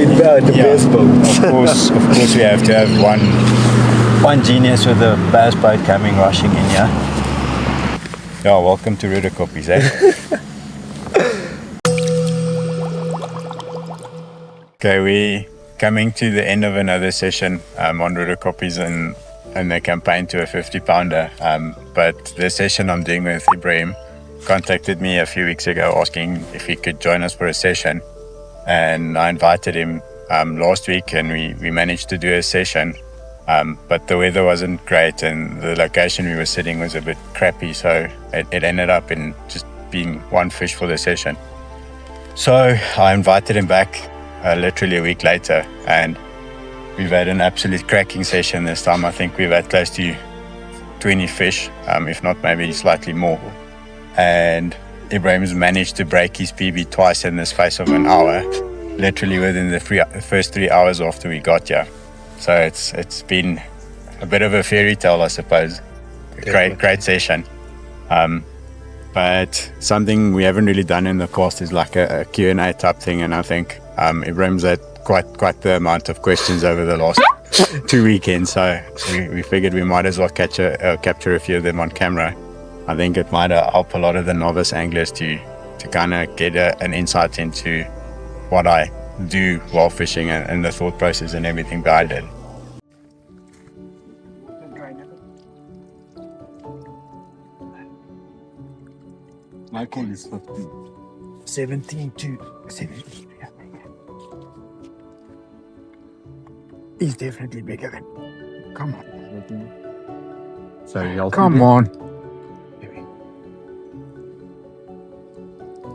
best boat. Of course, we have to have one genius with a bass boat coming rushing in here. Yeah, welcome to Roodekoppies, eh? Okay, we coming to the end of another session on Roodekoppies and the campaign to a 50-pounder. But the session I'm doing with Ebrahim contacted me a few weeks ago asking if he could join us for a session. And I invited him last week, and we managed to do a session. But the weather wasn't great and the location we were sitting was a bit crappy, so it ended up in just being one fish for the session. So I invited him back literally a week later, and we've had an absolute cracking session this time. I think we've had close to 20 fish, if not maybe slightly more. And Ebrahim's managed to break his PB twice in the space of an hour, literally within the first 3 hours after we got here. So it's been a bit of a fairy tale, I suppose. Great session. But something we haven't really done in the past is like a Q&A type thing, and I think Ebrahim's had quite the amount of questions over the last 2 weekends, so we figured we might as well capture a few of them on camera. I think it might help a lot of the novice anglers to kind of get an insight into what I do while fishing and the thought process and everything behind it. My call is 15. 17 to 17. He's definitely bigger than. Come on. Sorry, I'll Come on.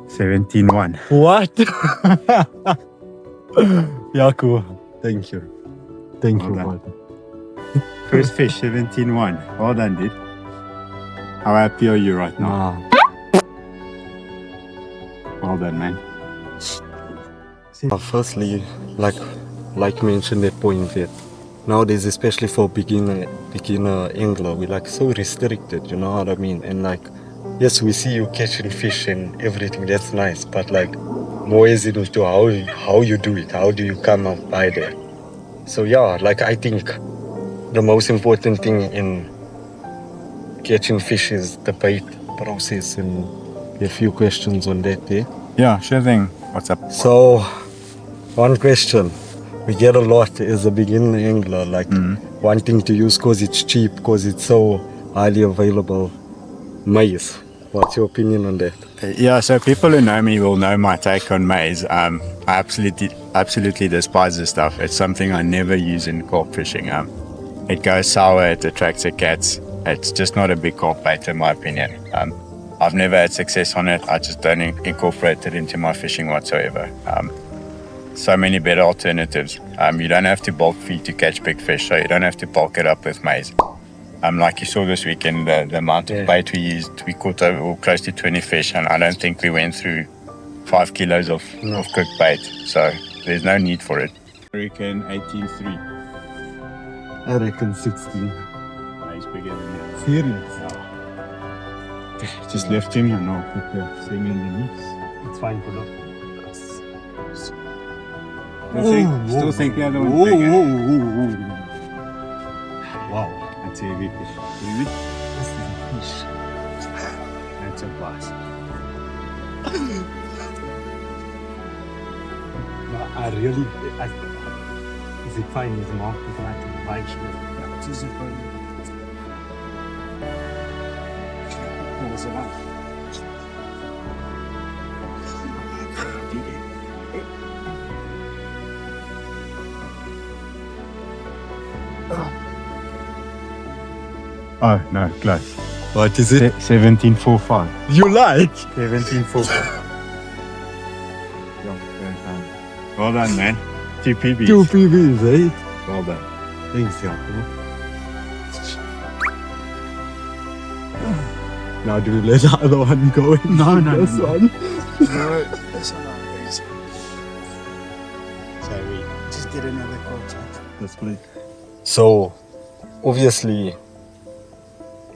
17-1. What? Jaco, thank you. Thank you, Well brother. First fish, 17-1. Well done, dude. How happy are you right now? Well done, man. Firstly, like mentioned that point that nowadays, especially for beginner angler, we're like so restricted, you know what I mean? And like, yes, we see you catching fish and everything, that's nice, but like more easy to how you do it, how do you come up by there? So yeah, like I think the most important thing in catching fish is the bait process, and a few questions on that there. Yeah, sure thing. What's up? So, one question we get a lot as a beginner angler, like wanting to use because it's cheap, because it's so highly available, maize. What's your opinion on that? Yeah, so people who know me will know my take on maize. I absolutely despise this stuff. It's something I never use in carp fishing. It goes sour, it attracts the cats. It's just not a big carp bait in my opinion. I've never had success on it. I just don't incorporate it into my fishing whatsoever. So many better alternatives. You don't have to bulk feed to catch big fish, so you don't have to bulk it up with maize. Like you saw this weekend, the amount of bait we used, we caught over close to 20 fish, and I don't think we went through 5 kilos of cooked bait. So there's no need for it. I reckon 18.3. I reckon 16. He's bigger than you. Serious? Just left him, and I'll put the thing in the mix. It's fine for look. Still think the other one's bigger. Wow, that's a heavy fish. Really? This is a fish. That's a bass. I really. Is it fine? Is the mark is like a white? Yeah, it is a fine. What was it like? Oh, no, close. What is it? 17.45. You like? 17.45. Well done, man. 2 PBs. 2 PBs, eh? Well done. Thanks, Jaco. Now do we let the other one go in? No. This one? No, that's not easy. So we just get another contact. Let's play. So, obviously,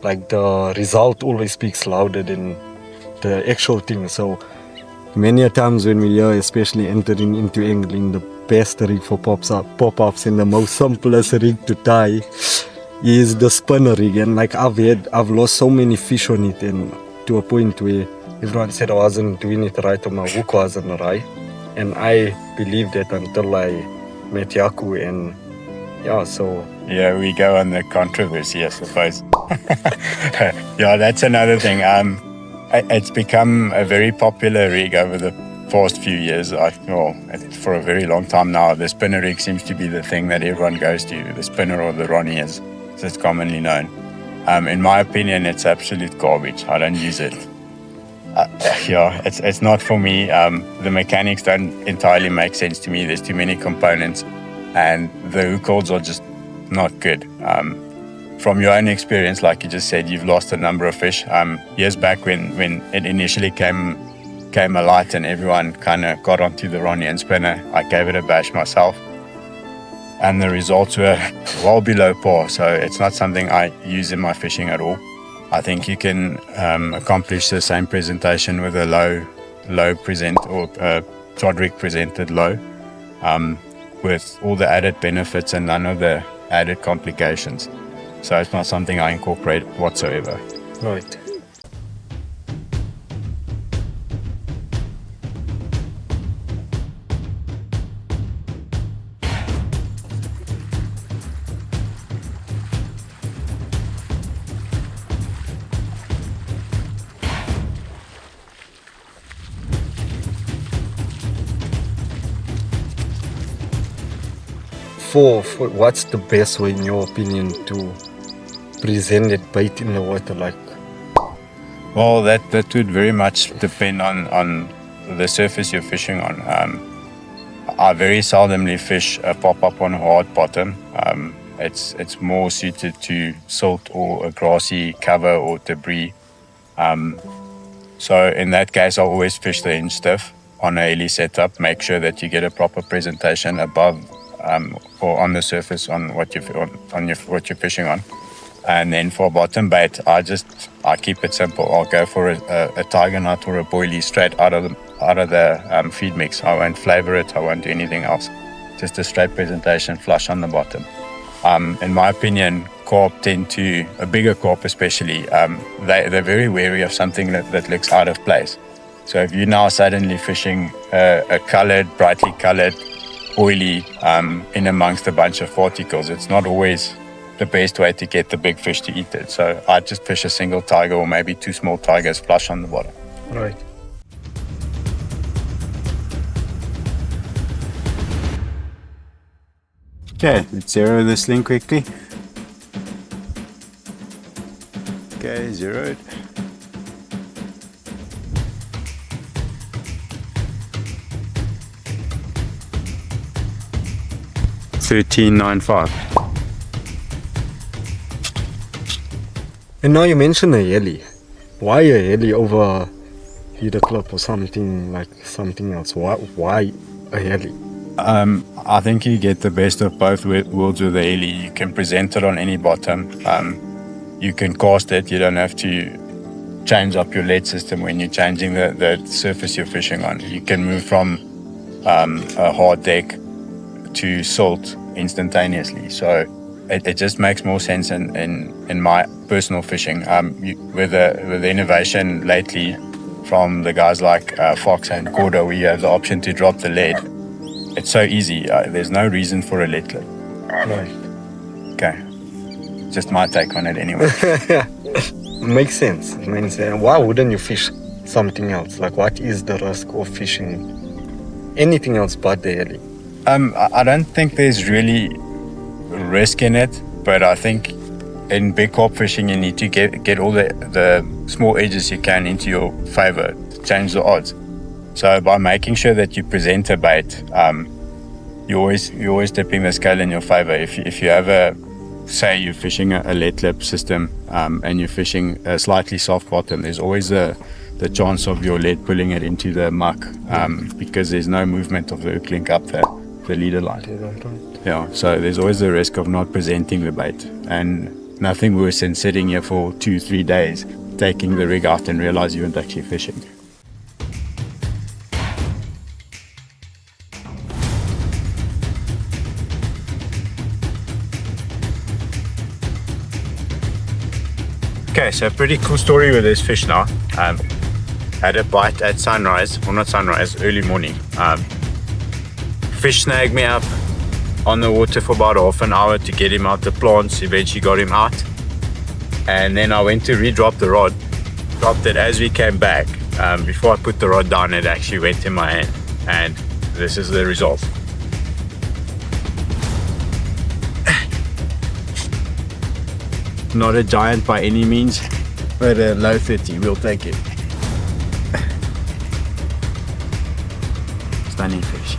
like the result always speaks louder than the actual thing. So, many a times when we are especially entering into angling, the best rig for pop-ups and the most simplest rig to tie is the spinner rig. And like I've lost so many fish on it, and to a point where everyone said I wasn't doing it right or my hook wasn't right. And I believed that until I met Jaco, and yeah, so... Yeah, we go on the controversy, I suppose. Yeah, that's another thing. It's become a very popular rig over the past few years. For a very long time now, the spinner rig seems to be the thing that everyone goes to. The spinner or the Ronnie, as it's commonly known. In my opinion, it's absolute garbage. I don't use it. It's not for me. The mechanics don't entirely make sense to me. There's too many components, and the hook holds are just not good. From your own experience, like you just said, you've lost a number of fish. Years back when it initially came alight and everyone kind of got onto the Ronnie and spinner, I gave it a bash myself, and the results were well below par. So it's not something I use in my fishing at all. I think you can accomplish the same presentation with a low present or trod rig presented low, with all the added benefits and none of the added complications. So it's not something I incorporate whatsoever. Right. For what's the best way, in your opinion, to present that bait in the water? Like, well, that would very much depend on the surface you're fishing on. I very seldomly fish a pop-up on a hard bottom. It's more suited to silt or a grassy cover or debris. So in that case, I'll always fish the hinge stiff on a Heli setup. Make sure that you get a proper presentation above or on the surface on what you're fishing on. And then for bottom bait, I keep it simple. I'll go for a tiger nut or a boilie straight out of the feed mix. I won't flavor it. I won't do anything else. Just a straight presentation, flush on the bottom. In my opinion, carp tend to, a bigger carp especially, they're very wary of something that looks out of place. So if you're now suddenly fishing a brightly colored oily in amongst a bunch of particles, it's not always the best way to get the big fish to eat it. So I just fish a single tiger or maybe two small tigers, flush on the bottom. right. Okay, let's zero this link quickly. Okay, zeroed. $13.95. And now you mentioned a Heli. Why a Heli over heater clip or something else? Why a Heli? I think you get the best of both worlds with the Heli. You can present it on any bottom. You can cast it. You don't have to change up your lead system when you're changing the surface you're fishing on. You can move from a hard deck to silt instantaneously. So it just makes more sense in my personal fishing. With the innovation lately from the guys like Fox and Corda, where you have the option to drop the lead. It's so easy. There's no reason for a lead clip. Right. Okay. Just my take on it anyway. Makes sense. Why wouldn't you fish something else? Like, what is the risk of fishing anything else but the Heli? I don't think there's really risk in it, but I think in big carp fishing you need to get all the small edges you can into your favor to change the odds. So by making sure that you present a bait, you're always tipping the scale in your favor. If you have say you're fishing a lead clip system and you're fishing a slightly soft bottom, there's always the chance of your lead pulling it into the muck because there's no movement of the Hooklink up the leader line. Yeah, so there's always the risk of not presenting the bait, and nothing worse than sitting here for 2-3 days, taking the rig out and realize you weren't actually fishing. Okay, so pretty cool story with this fish now. Had a bite at sunrise, or not sunrise, early morning. Fish snagged me up on the water for about half an hour to get him out the plants. Eventually got him out. And then I went to re-drop the rod. Dropped it as we came back. Before I put the rod down, it actually went in my hand. And this is the result. Not a giant by any means, but a low 30, we'll take it. Stunning fish.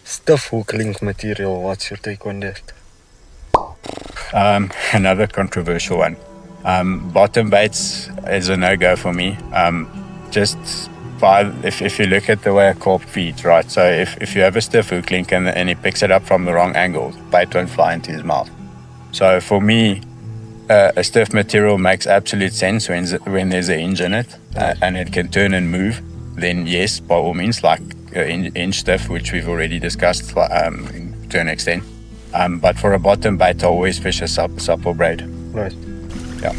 Stiff Hooklink material, what's your take on that? Another controversial one. Bottom baits is a no-go for me. If you look at the way a carp feeds, right? So if you have a stiff Hooklink and he picks it up from the wrong angle, the bait won't fly into his mouth. So for me, a stiff material makes absolute sense when there's an hinge in it and it can turn and move. Then yes, by all means, like hinge stiff, which we've already discussed to an extent. But for a bottom bait, I always fish a supple braid. Right. Yeah.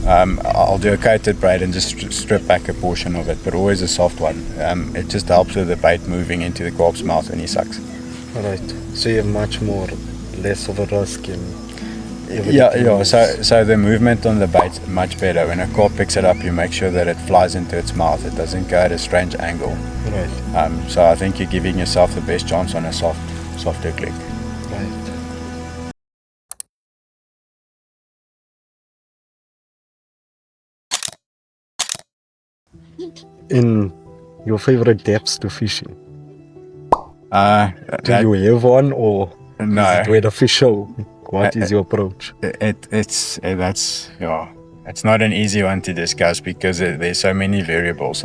I'll do a coated braid and just strip back a portion of it, but always a soft one. It just helps with the bait moving into the carp's mouth when he sucks. Right. So you have much more, less of a risk in Yeah. So the movement on the bait's much better. When a carp picks it up, you make sure that it flies into its mouth. It doesn't go at a strange angle. Right. So I think you're giving yourself the best chance on a soft Hooklink. Right. In your favorite depths to fishing, do you have one, or no? Is it where the fish show? What is your approach? It's not an easy one to discuss because there's so many variables.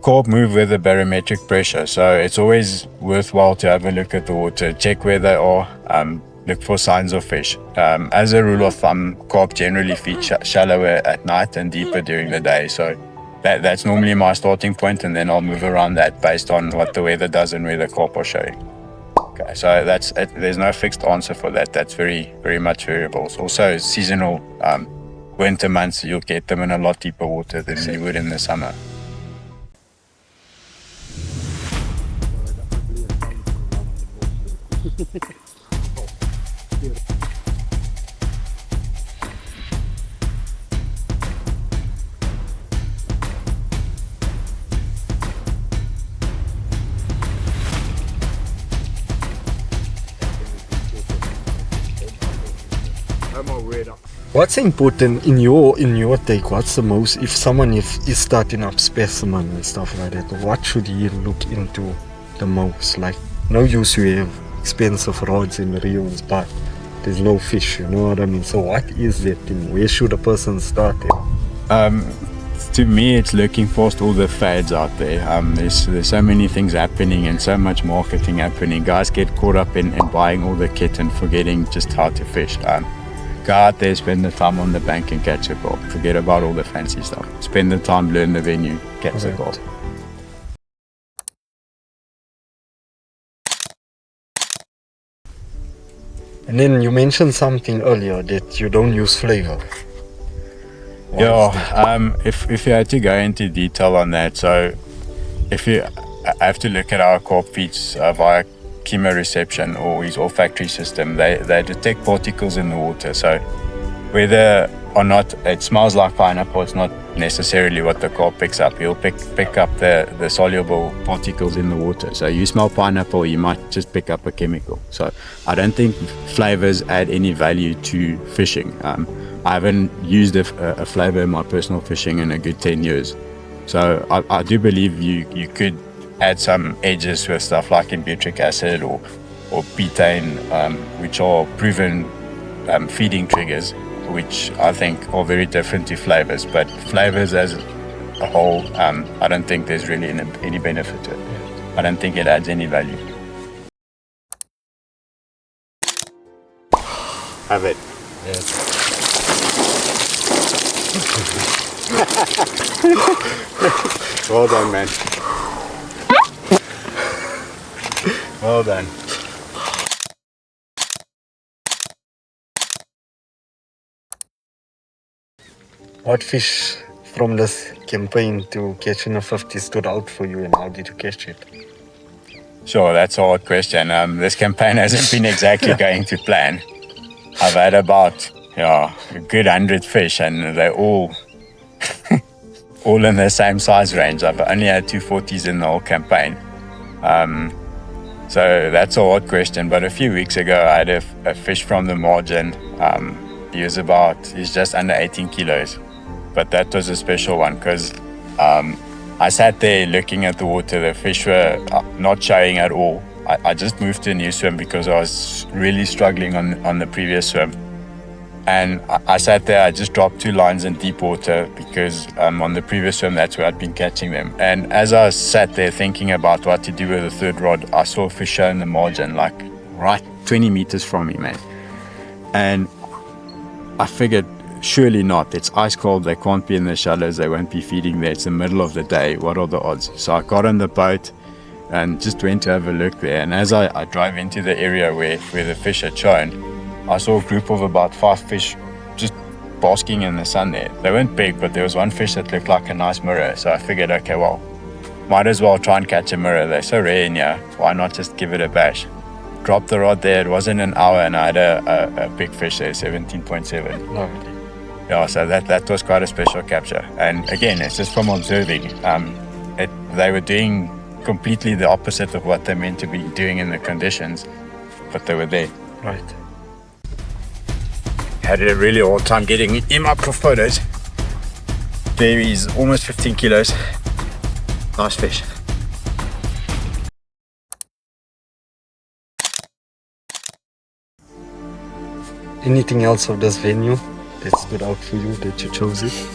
Carp move with the barometric pressure, so it's always worthwhile to have a look at the water, check where they are, look for signs of fish. As a rule of thumb, carp generally feed shallower at night and deeper during the day, so that's normally my starting point, and then I'll move around that based on what the weather does and where the carp are showing. Okay, so that's it. There's no fixed answer for that. That's very, very much variables. Also, seasonal winter months, you'll get them in a lot deeper water than you would in the summer. What's important in your take? What's the most, if someone is starting up specimen and stuff like that, what should he look into the most? Like, no use you have expensive rods and reels, but there's no fish, you know what I mean? So what is that thing? Where should a person start at? To me, it's looking past all the fads out there. There's so many things happening and so much marketing happening. Guys get caught up in buying all the kit and forgetting just how to fish. Go out there, spend the time on the bank and catch a carp. Forget about all the fancy stuff. Spend the time, learn the venue, catch a carp. And then you mentioned something earlier that you don't use flavor. If you had to go into detail on that, so if you have to look at our carp feeds via chemoreception or his olfactory system, they detect particles in the water. So whether or not it smells like pineapple, it's not necessarily what the carp picks up. He'll pick up the soluble particles in the water. So you smell pineapple, you might just pick up a chemical. So I don't think flavors add any value to fishing. I haven't used a flavor in my personal fishing in a good 10 years. So I do believe you could add some edges with stuff like butyric acid or betaine, which are proven feeding triggers, which I think are very different to flavors. But flavors as a whole, I don't think there's really any benefit to it. I don't think it adds any value. Have it. Yes. Well done, man. Well done. What fish from this campaign to catching a 50 stood out for you, and how did you catch it? Sure, that's a hard question. This campaign hasn't been exactly going to plan. I've had about a good 100 fish, and they're all all in the same size range. I've only had 240s in the whole campaign. So that's a hard question. But a few weeks ago, I had a fish from the margin. He's just under 18 kilos. But that was a special one because I sat there looking at the water. The fish were not showing at all. I just moved to a new swim because I was really struggling on the previous swim. And I sat there, I just dropped 2 lines in deep water because on the previous swim, that's where I'd been catching them. And as I sat there thinking about what to do with the third rod, I saw a fish show in the margin, like right 20 meters from me, man. And I figured, surely not. It's ice cold. They can't be in the shallows. They won't be feeding there. It's the middle of the day. What are the odds? So I got on the boat and just went to have a look there. And as I drove into the area where the fish had shown, I saw a group of about 5 fish just basking in the sun there. They weren't big, but there was one fish that looked like a nice mirror. So I figured, okay, well, might as well try and catch a mirror. They're so rare in here. Why not just give it a bash? Dropped the rod there. It wasn't an hour and I had a big fish there, 17.7. Lovely. Yeah, so that was quite a special capture. And again, it's just from observing. They were doing completely the opposite of what they're meant to be doing in the conditions, but they were there. Right. Had a really hard time getting him up for photos. There he's almost 15 kilos. Nice fish. Anything else of this venue that stood out for you that you chose it?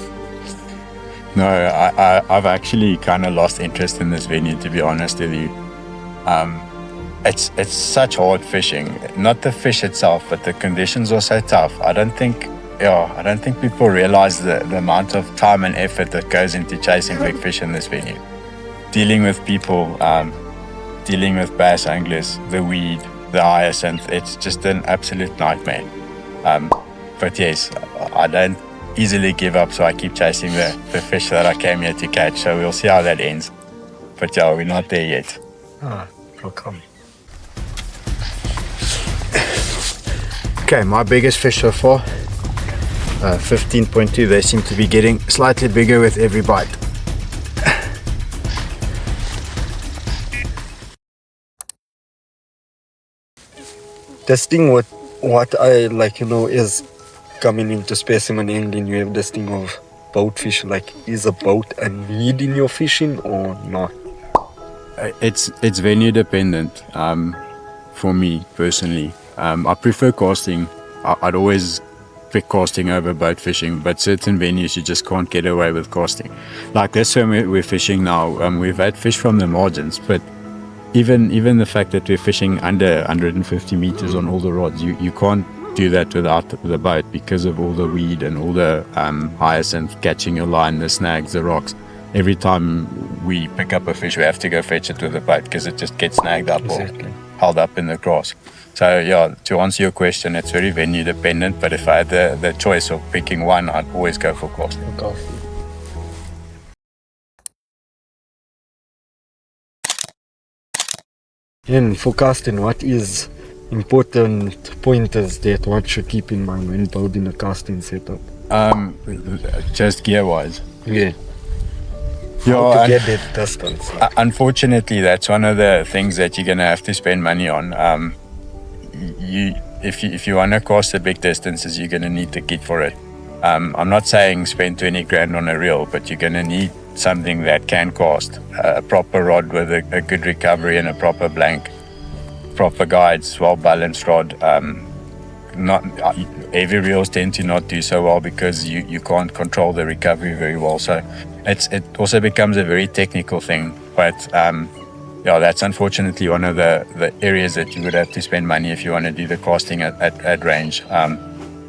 No, I've actually kind of lost interest in this venue, to be honest with you. It's such hard fishing. Not the fish itself, but the conditions are so tough. I don't think people realize the amount of time and effort that goes into chasing big fish in this venue. Dealing with people, dealing with bass anglers, the weed, the hyacinth, it's just an absolute nightmare. But yes, I don't easily give up, so I keep chasing the fish that I came here to catch. So we'll see how that ends. But yeah, we're not there yet. How come? Okay, my biggest fish so far, 15.2. They seem to be getting slightly bigger with every bite. This thing, what I like, is coming into specimen angling, you have this thing of boat fish. Like, is a boat a need in your fishing or not? It's venue dependent. For me personally, I prefer casting. I'd always pick casting over boat fishing, but certain venues you just can't get away with casting. Like this one we're fishing now, we've had fish from the margins, but even the fact that we're fishing under 150 meters on all the rods, you can't do that without the boat because of all the weed and all the hyacinth catching your line, the snags, the rocks. Every time we pick up a fish, we have to go fetch it with the boat because it just gets snagged up or held up in the grass. So yeah, to answer your question, it's very venue dependent, but if I had the choice of picking one, I'd always go for casting. And for casting, what is important pointers that one should keep in mind when building a casting setup? Just gear wise. Yeah. Yeah, to get that distance. Unfortunately, that's one of the things that you're gonna have to spend money on. If you wanna cast the big distances, you're gonna need the kit for it. I'm not saying spend 20 grand on a reel, but you're gonna need something that can cast. A proper rod with a good recovery and a proper blank, proper guides, well balanced rod. Not heavy reels tend to not do so well because you can't control the recovery very well. So it also becomes a very technical thing. But yeah, that's unfortunately one of the areas that you would have to spend money if you want to do the casting at range.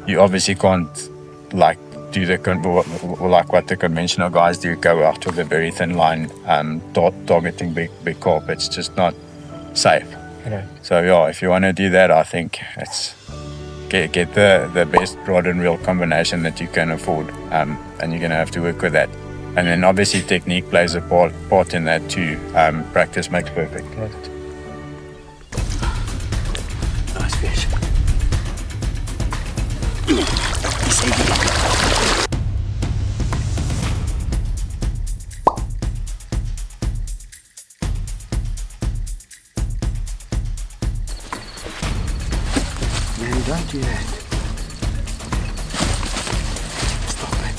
You obviously can't like do like what the conventional guys do, go out with a very thin line, targeting big carp. It's just not safe. Right. So yeah, if you want to do that, I think it's get the best rod and reel combination that you can afford, and you're gonna have to work with that. And then obviously technique plays a part in that too. Practice makes perfect. Right. Nice fish. Man, don't do that. Stop it.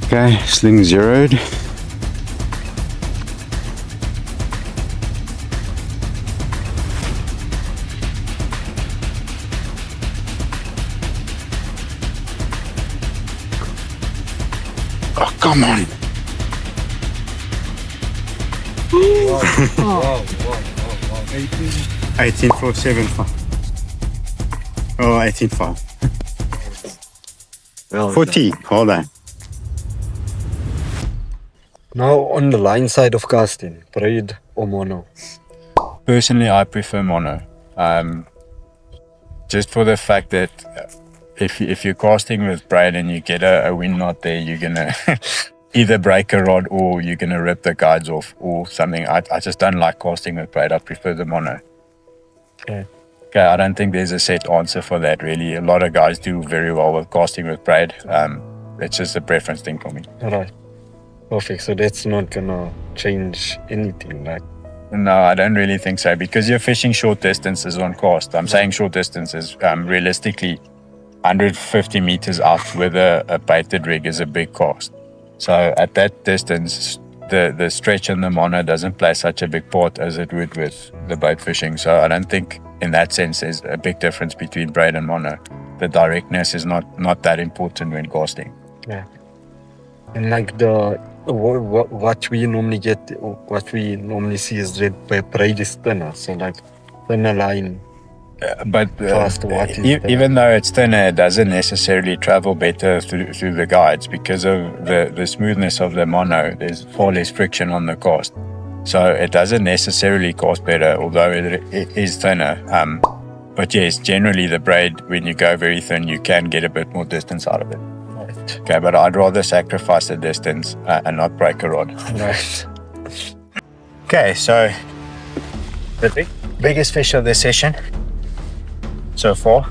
Okay, sling zeroed. Oh, come on. Wow. 18.475. Oh, 18.5. Well 40. Hold on. Now on the line side of casting, braid or mono? Personally, I prefer mono. Just for the fact that if you're casting with braid and you get a wind knot there, you're gonna either break a rod or you're gonna rip the guides off or something. I just don't like casting with braid. I prefer the mono. Okay. Okay, I don't think there's a set answer for that really. A lot of guys do very well with casting with braid. It's just a preference thing for me. Alright. Perfect. So that's not gonna change anything, right? No, I don't really think so because you're fishing short distances on cast. I'm saying short distances. Realistically, 150 meters out with a baited rig is a big cast. So at that distance, the stretch in the mono doesn't play such a big part as it would with the bait fishing. So I don't think in that sense there's a big difference between braid and mono. The directness is not that important when casting. Yeah. And like what we normally get, what we normally see is that braid is thinner. So like thinner line. But Faster, what is that? even though it's thinner, it doesn't necessarily travel better through the guides because of the smoothness of the mono. There's far less friction on the cast. So it doesn't necessarily cast better, although it is thinner. But yes, generally the braid, when you go very thin, you can get a bit more distance out of it. Right. Okay, but I'd rather sacrifice the distance and not break a rod. Right. Okay, so the biggest fish of the session so far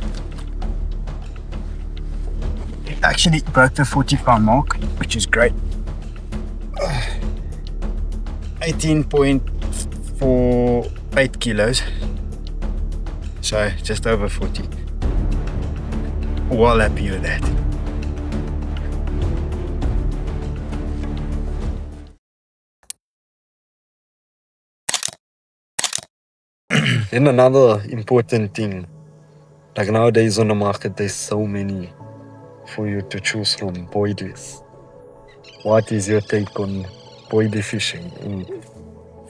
actually broke the 40-pound mark, which is great. 18.48 kilos, so just over 40. Well happy with that. Then another important thing, like nowadays on the market, there's so many for you to choose from. Boilies. What is your take on boilie fishing?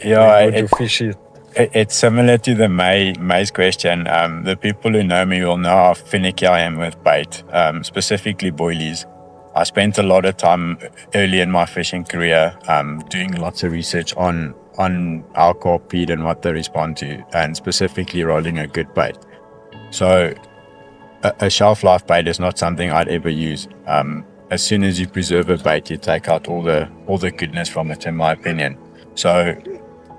Yeah, How do you fish it? it's similar to the maize question. The people who know me will know how finicky I am with bait, specifically boilies. I spent a lot of time early in my fishing career doing lots of research on how carp feed and what they respond to, and specifically rolling a good bait. So a shelf life bait is not something I'd ever use. As soon as you preserve a bait, you take out all the goodness from it, in my opinion. So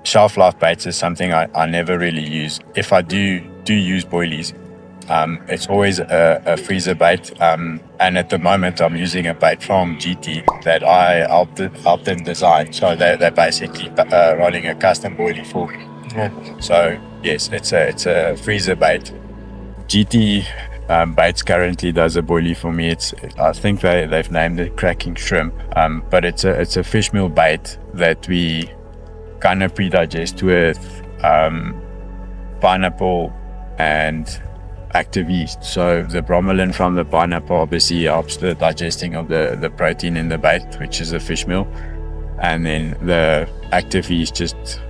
shelf life baits is something I never really use. If I do use boilies, it's always a freezer bait, and at the moment I'm using a bait from GT that I helped them design. So they're basically running a custom boilie for me. Yeah. So yes, it's a freezer bait. GT Baits currently does a boilie for me. I think they've named it cracking shrimp, but it's a fish meal bait that we kind of pre-digest with pineapple and active yeast. So the bromelain from the pineapple obviously helps the digesting of the protein in the bait, which is a fish meal. and then the active yeast just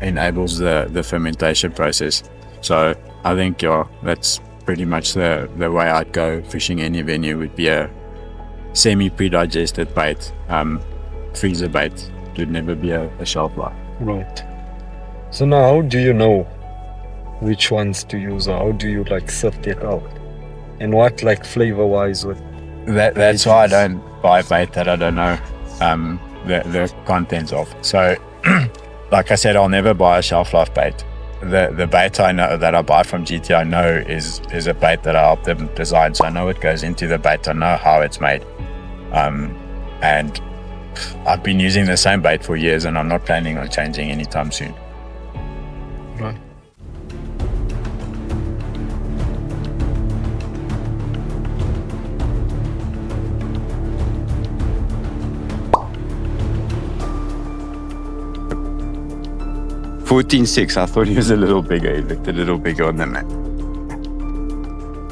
enables the fermentation process. So I think that's pretty much the way I'd go fishing any venue. Would be a semi pre-digested bait. Freezer bait would never be a shelf life. Right. So now, how do you know which ones to use, or how do you like sort it out? And what like flavor-wise with? That's why I don't buy bait that I don't know the contents of. So, like I said, I'll never buy a shelf life bait. The bait I know that I buy from GT, I know is a bait that I help them design. So I know what goes into the bait. I know how it's made, and I've been using the same bait for years, and I'm not planning on changing anytime soon. Right. $14.6. I thought he was a little bigger. He looked a little bigger on the map.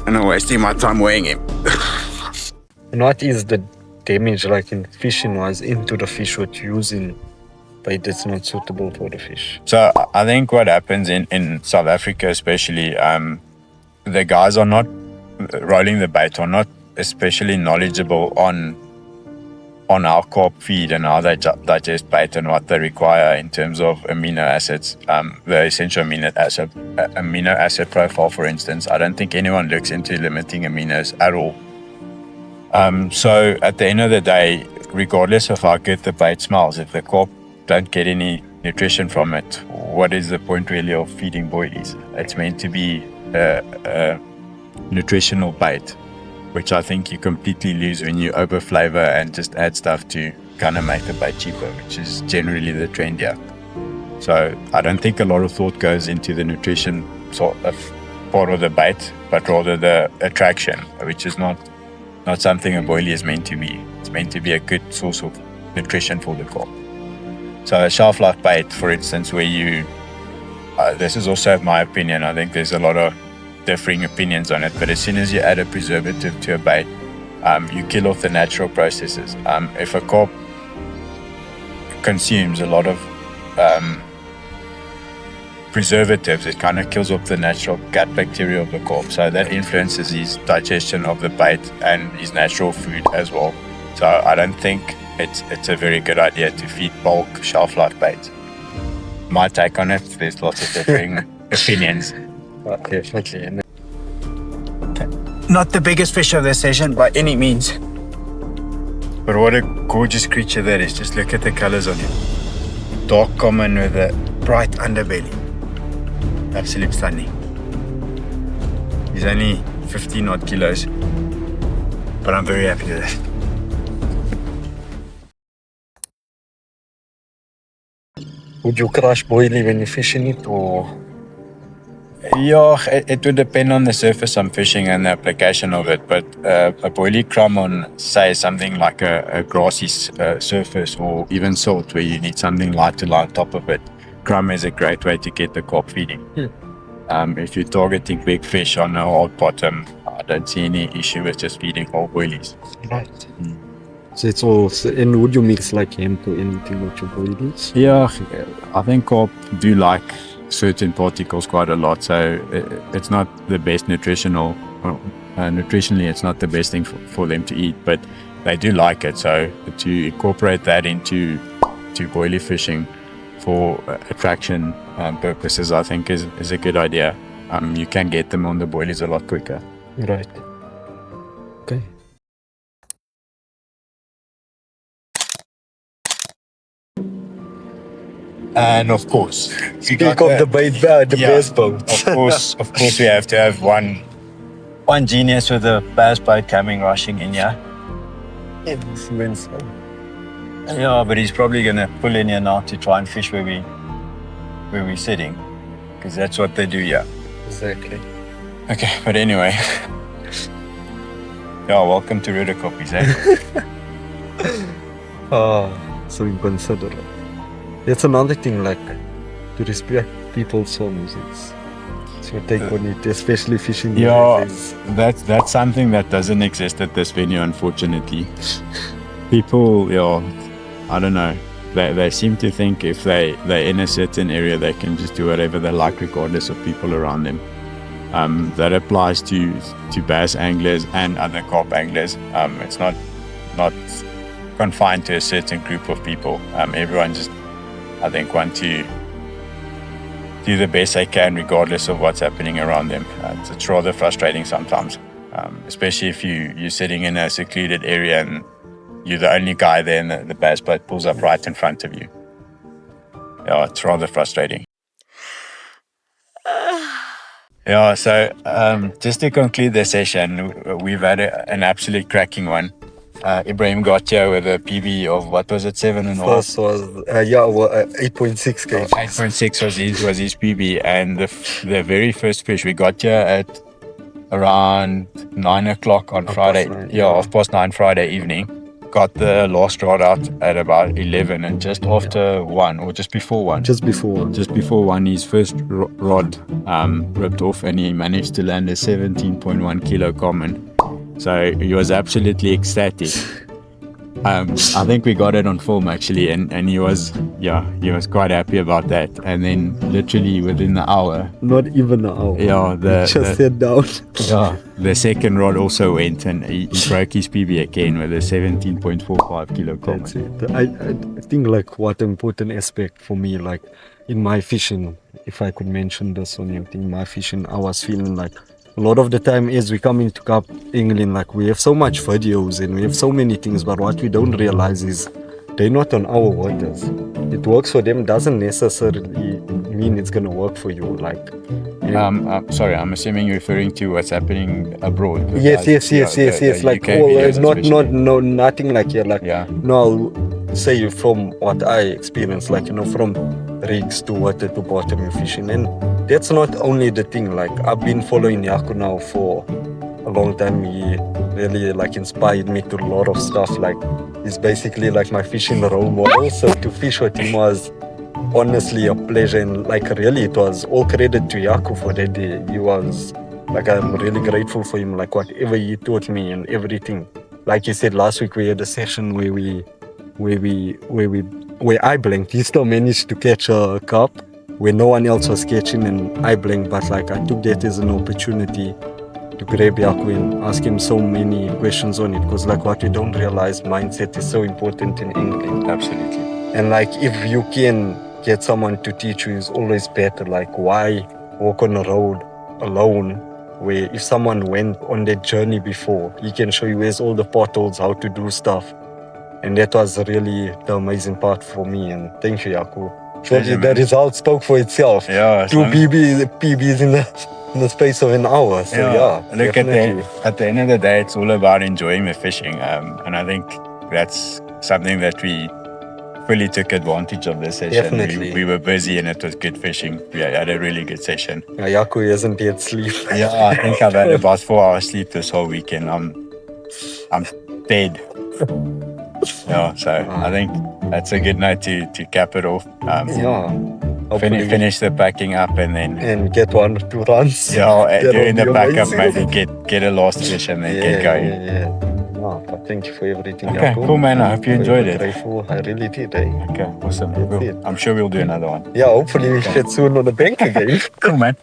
And I'm wasting my time weighing him. And what is the damage like in fishing wise into the fish what you're using bait that's not suitable for the fish? So I think what happens in South Africa especially, the guys are not rolling the bait, are not especially knowledgeable on how carp feed and how they digest bait and what they require in terms of amino acids, the essential amino acid profile, for instance. I don't think anyone looks into limiting aminos at all. So at the end of the day, regardless of how good the bait smells, if the carp don't get any nutrition from it, what is the point really of feeding boilies? It's meant to be a nutritional bait, which I think you completely lose when you over flavor and just add stuff to kind of make the bait cheaper, which is generally the trend here. So I don't think a lot of thought goes into the nutrition sort of part of the bait, but rather the attraction, which is not something a boilie is meant to be. It's meant to be a good source of nutrition for the carp. So a shelf life bait, for instance, where you, this is also my opinion, I think there's a lot of differing opinions on it, but as soon as you add a preservative to a bait, you kill off the natural processes. If a carp consumes a lot of preservatives, it kind of kills off the natural gut bacteria of the carp, so that influences his digestion of the bait and his natural food as well. So I don't think it's a very good idea to feed bulk shelf life bait. My take on it, there's lots of differing opinions. Definitely. Not the biggest fish of the session by any means. But what a gorgeous creature that is. Just look at the colors on him. Dark common with a bright underbelly. Absolutely stunning. He's only 15 odd kilos, but I'm very happy with it. Would you crush boilie when you're fishing it, or? Yeah, it would depend on the surface I'm fishing and the application of it, but a boilie crumb on, say, something like a grassy surface or even salt where you need something light to lie on top of it, crumb is a great way to get the carp feeding. If you're targeting big fish on a hard bottom, I don't see any issue with just feeding whole boilies. Right. So it's all, and would you mix like hemp or anything with your boilies? Yeah, I think carp do like certain particles quite a lot, so it's not the best nutritionally it's not the best thing for them to eat, but they do like it. So to incorporate that into boilie fishing for attraction purposes, I think is a good idea. You can get them on the boilies a lot quicker. Right. Okay. And of course, Speak of the bait bag, the bass boat. Of course, we have to have one genius with a bass boat coming rushing in here. It's immense. Yeah, but he's probably gonna pull in here now to try and fish where we're sitting, because that's what they do here. Exactly. Okay, but anyway, yeah, welcome to Roodekoppies, eh? So inconsiderate. That's another thing, like, to respect people's homes. It's your take on it, especially fishing. Yeah, that's something that doesn't exist at this venue, unfortunately. People, I don't know. They seem to think if they're in a certain area, they can just do whatever they like, regardless of people around them. That applies to bass anglers and other carp anglers. It's not confined to a certain group of people. Everyone just, I think, want to do the best they can, regardless of what's happening around them. It's rather frustrating sometimes, especially if you're sitting in a secluded area and you're the only guy there and the bass boat pulls up right in front of you. Yeah, it's rather frustrating. Yeah, so just to conclude the session, we've had an absolute cracking one. Ebrahim got here with a PB of, what was it, 7.5? First was 8.6 kg. 8.6 was his PB, and the very first fish we got here at around 9 o'clock on Friday. 9, yeah, 9:30 Friday evening. Got the last rod out at about 11, and just after 1, or just before 1. Just before 1, his first rod ripped off, and he managed to land a 17.1 kilo common. So he was absolutely ecstatic. I think we got it on film actually, and he was quite happy about that. And then literally within the hour, not even an hour, just sat down. Yeah, the second rod also went, and he broke his PB again with a 17.45 kilo common. That's it. I think like what important aspect for me, like in my fishing, if I could mention this on you, in my fishing, I was feeling like a lot of the time as we come into carp angling, like we have so much videos and we have so many things, but what we don't realize is they're not on our waters. It works for them doesn't necessarily mean it's gonna work for you. Like, sorry, I'm assuming you're referring to what's happening abroad. Yes. Like, nothing like here. Like, no, I'll say from what I experienced, like, from rigs to water to bottom fishing, and that's not only the thing. Like, I've been following Jaco now for a long time. He really like inspired me to a lot of stuff. Like, he's basically like my fishing role model. So to fish with him was honestly a pleasure, and like really it was all credit to Jaco for that day. He was like, I'm really grateful for him, like whatever he taught me and everything. Like you said, last week we had a session where I blanked. He still managed to catch a carp where no one else was catching, and I blanked. But like, I took that as an opportunity to grab Jaco and ask him so many questions on it, because like what we don't realize, mindset is so important in angling. Absolutely. And like, if you can get someone to teach you, is always better. Like, why walk on a road alone, where if someone went on that journey before, he can show you where's all the potholes, how to do stuff. And that was really the amazing part for me, and thank you, Jaco. Surely the result spoke for itself. Yeah, 2 PBs in the space of an hour. So look, at the end of the day, it's all about enjoying the fishing, and I think that's something that we fully took advantage of this session. Definitely. We were busy and it was good fishing. We had a really good session. Jaco hasn't yet sleep. Yeah, I think I've had about 4 hours sleep this whole weekend. I'm dead. Yeah, so I think that's a good note to cap it off. Finish the packing up and get 1 or 2 runs. Yeah, during the pack up, maybe get a last fish and then get going. No, but thank you for everything. Okay, Jaco. cool, man. I hope you enjoyed it. Grateful. I really did. Okay, awesome. I'm sure we'll do another one. Yeah, hopefully we get soon on the bank again. Cool, man.